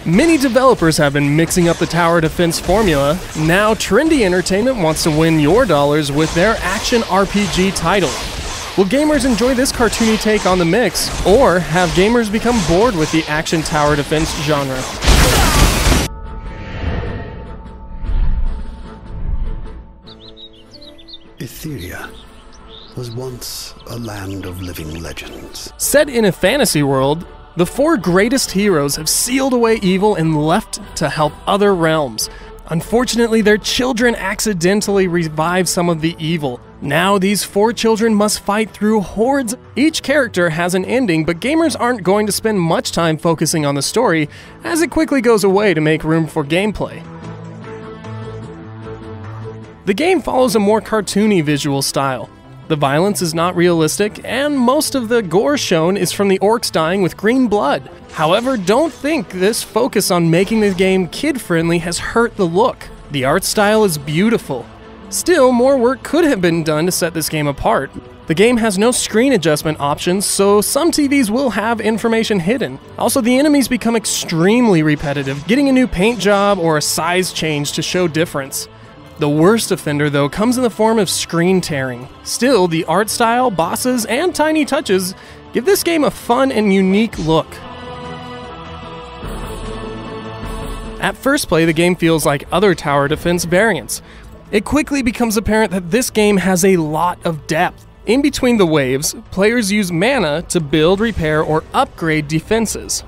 Many developers have been mixing up the tower defense formula. Now Trendy Entertainment wants to win your dollars with their action RPG title. Will gamers enjoy this cartoony take on the mix, or have gamers become bored with the action tower defense genre? Etheria was once a land of living legends. Set in a fantasy world, the four greatest heroes have sealed away evil and left to help other realms. Unfortunately, their children accidentally revive some of the evil. Now these four children must fight through hordes. Each character has an ending, but gamers aren't going to spend much time focusing on the story, as it quickly goes away to make room for gameplay. The game follows a more cartoony visual style. The violence is not realistic, and most of the gore shown is from the orcs dying with green blood. However, don't think this focus on making the game kid-friendly has hurt the look. The art style is beautiful. Still, more work could have been done to set this game apart. The game has no screen adjustment options, so some TVs will have information hidden. Also, the enemies become extremely repetitive, getting a new paint job or a size change to show difference. The worst offender, though, comes in the form of screen tearing. Still, the art style, bosses, and tiny touches give this game a fun and unique look. At first play, the game feels like other tower defense variants. It quickly becomes apparent that this game has a lot of depth. In between the waves, players use mana to build, repair, or upgrade defenses.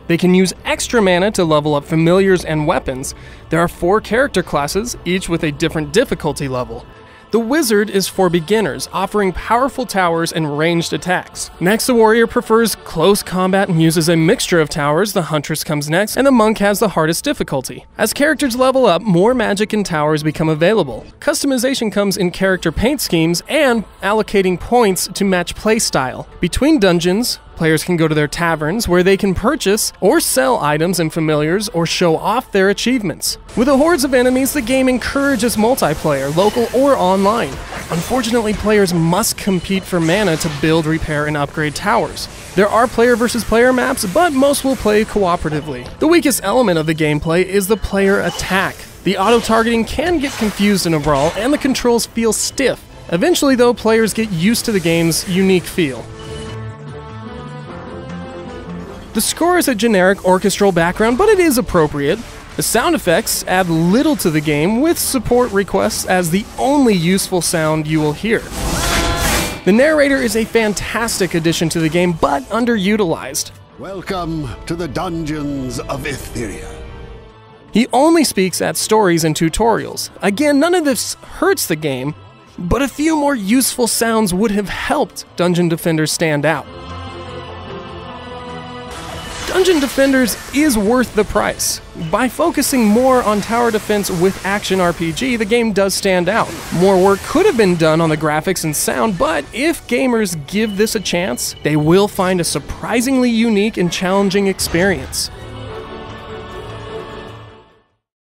They can use extra mana to level up familiars and weapons. There are 4 character classes, each with a different difficulty level. The wizard is for beginners, offering powerful towers and ranged attacks. Next, the warrior prefers close combat and uses a mixture of towers. The huntress comes next, and the monk has the hardest difficulty. As characters level up, more magic and towers become available. Customization comes in character paint schemes and allocating points to match playstyle. Between dungeons, players can go to their taverns where they can purchase or sell items and familiars or show off their achievements. With the hordes of enemies, the game encourages multiplayer, local or online. Unfortunately, players must compete for mana to build, repair, and upgrade towers. There are player versus player maps, but most will play cooperatively. The weakest element of the gameplay is the player attack. The auto-targeting can get confused in a brawl, and the controls feel stiff. Eventually, though, players get used to the game's unique feel. The score is a generic orchestral background, but it is appropriate. The sound effects add little to the game, with support requests as the only useful sound you will hear. The narrator is a fantastic addition to the game, but underutilized. Welcome to the dungeons of Etheria. He only speaks at stories and tutorials. Again, none of this hurts the game, but a few more useful sounds would have helped Dungeon Defenders stand out. Dungeon Defenders is worth the price. By focusing more on tower defense with action RPG, the game does stand out. More work could have been done on the graphics and sound, but if gamers give this a chance, they will find a surprisingly unique and challenging experience.